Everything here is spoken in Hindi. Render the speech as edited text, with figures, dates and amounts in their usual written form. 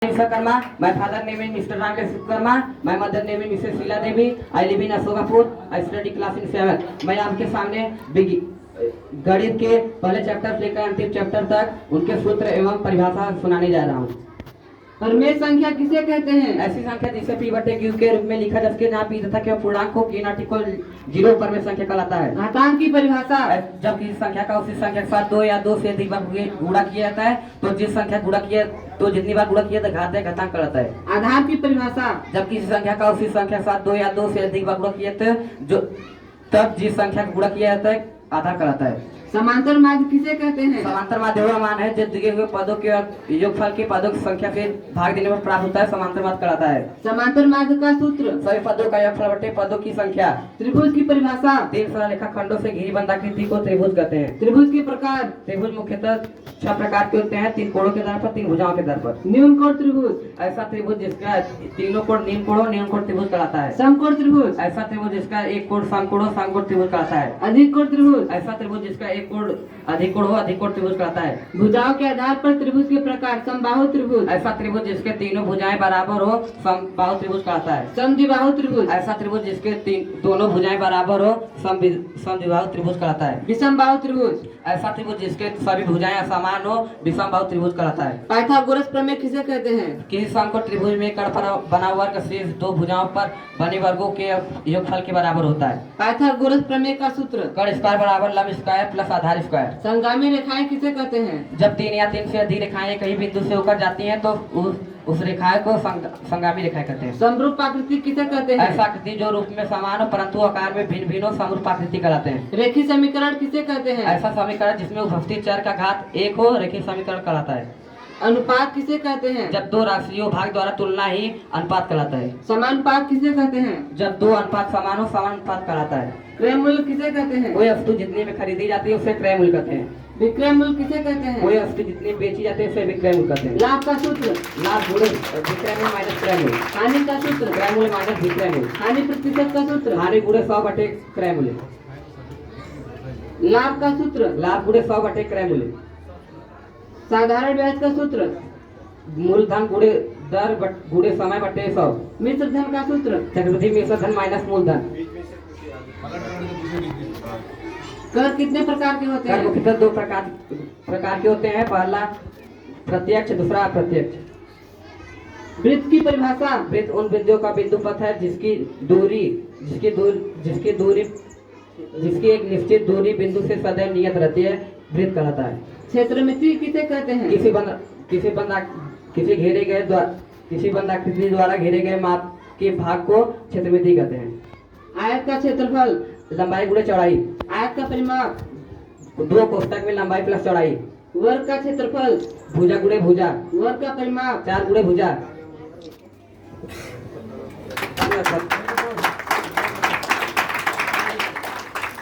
Karma, my father name is Mr. Ramesh Karma, my mother name is Mrs. Sheila Devi. I live in Ashokapur. I study class in 7. मैं आपके सामने गणित के पहले चैप्टर से लेकर अंतिम चैप्टर तक उनके सूत्र एवं परिभाषा सुनाने जा रहा हूँ। परमेय संख्या किसे कहते हैं? ऐसी संख्या जिसे p बटे q के रूप में लिखा जा सके जहाँ p तथा q पूर्णांक को k नॉट इक्वल 0 परमेय संख्या कहलाता है। घातांक की परिभाषा? जब किसी संख्या का उसी संख्या के साथ 2 या 2 से अधिक बार गुणा किया जाता है तो जिस संख्या गुणा किया तो जितनी बार गुणा किया तो घात है घातांक कहलाता है। आधार की परिभाषा? जब किसी संख्या का उसी संख्या के साथ 2 या 2 से अधिक बार गुणा किया तो जो तब जिस संख्या का गुणा किया जाता है आधार कहलाता है। समांतर माध्य किसे कहते हैं? समांतर माध्य वह मान है जो दिए हुए पदों के योगफल के पदों की संख्या से भाग देने पर प्राप्त होता है, समांतर माध्य कहलाता है। समांतर माध्य का सूत्र? सभी पदों का योगफल बटे पदों की संख्या। त्रिभुज की परिभाषा? 3 सरलरेखा खंडों से घिरी बंद आकृति को त्रिभुज कहते हैं। त्रिभुज के प्रकार? त्रिभुज मुख्यतः 6 प्रकार के होते हैं, 3 कोणों के आधार पर, 3 भुजाओं के आधार पर। न्यून कोण त्रिभुज? ऐसा त्रिभुज जिसका तीनों कोण न्यून कोण त्रिभुज कहलाता है। समकोण त्रिभुज? ऐसा त्रिभुज जिसका एक कोण समकोण त्रिभुज कहलाता है। अधिक कोण त्रिभुज? ऐसा त्रिभुज जिसका एक कोण अधिक कोण त्रिभुज कहलाता है। भुजाओं के आधार पर त्रिभुज के प्रकार? समबाहु त्रिभुज? ऐसा त्रिभुज जिसके तीनों भुजाएं बराबर हो समबाहु त्रिभुज कहलाता है। समद्विबाहु त्रिभुज? ऐसा त्रिभुज जिसके दोनों भुजाएं बराबर हो समद्विबाहु त्रिभुज कहलाता है। विषमबाहु त्रिभुज? ऐसा त्रिभुज जिसके सभी भुजाएं असमान हो विषमबाहु त्रिभुज कहलाता है। पाइथागोरस प्रमेय किसे कहते हैं? किसी समकोण त्रिभुज में कर्ण पर बना वर्ग शेष 2 भुजाओं पर बने वर्गों के योगफल के बराबर होता है। पाइथागोरस प्रमेय का सूत्र? कर्ण स्क्वायर बराबर लंब स्क्वायर प्लस आधार स्क्वायर। संगामी रेखाएं किसे कहते हैं? जब 3 या 3 से अधिक रेखाएं कहीं बिंदु से होकर जाती हैं तो उस रेखा को संगामी रेखा कहते हैं। समरूप आकृति किसे कहते हैं? ऐसा आकृति जो रूप में समान हो परंतु आकार में भिन्न भिन्न हो समरूप आकृति कहलाते हैं। रेखीय समीकरण किसे कहते हैं? ऐसा समीकरण जिसमें उपस्थित चर का घात 1 हो रेखीय समीकरण कहलाता है। अनुपात किसे कहते हैं? जब 2 राशियों भाग द्वारा तुलना ही अनुपात कहलाता है। समानुपात किसे कहते हैं? जब 2 अनुपात समान हो समानुपात कहलाता है। क्रय मूल्य किसे कहते हैं? कोई वस्तु जितने में खरीदी जाती है उसे क्रय मूल्य कहते हैं। विक्रय मूल्य किसे कहते हैं? कोई वस्तु जितनी बेची जाती है उसे विक्रय मूल्य कहते हैं। लाभ का सूत्र? लाभ गुणे विक्रय मूल्य माइनस क्रय मूल्य। हानि का सूत्र? क्रय मूल्य माइनस विक्रय मूल्य। हानि प्रतिशत का सूत्र? हानि गुणे 100 बटे क्रय मूल्य। लाभ का सूत्र? लाभ गुणे 100 बटे क्रय मूल्य। साधारण ब्याज का सूत्र? मूलधन गुणे दर गुणे समय बटे 100। मिश्र धन का सूत्र? चक्रवृद्धि मिश्र धन माइनस मूलधन। कर कितने प्रकार के होते कर हैं? मुख्यतः 2 प्रकार के होते हैं, पहला प्रत्यक्ष दूसरा अप्रत्यक्ष। वृत्त की परिभाषा? वृत्त उन बिंदुओं का बिंदु पथ है जिसकी एक निश्चित दूरी बिंदु से सदैव नियत रहती है, वृत्त कहलाता है। क्षेत्रमिति किसे कहते हैं? किसी बंधाकृति द्वारा घेरे गए माप के भाग को क्षेत्रमिति कहते हैं। आयत का क्षेत्रफल? लंबाई गुणे चौड़ाई। आयत का परिमाप? 2 कोष्ठक में लंबाई प्लस चौड़ाई। वर्ग का क्षेत्रफल? भुजा गुणे भुजा। वर्ग का परिमाप? 4 गुणे भुजा।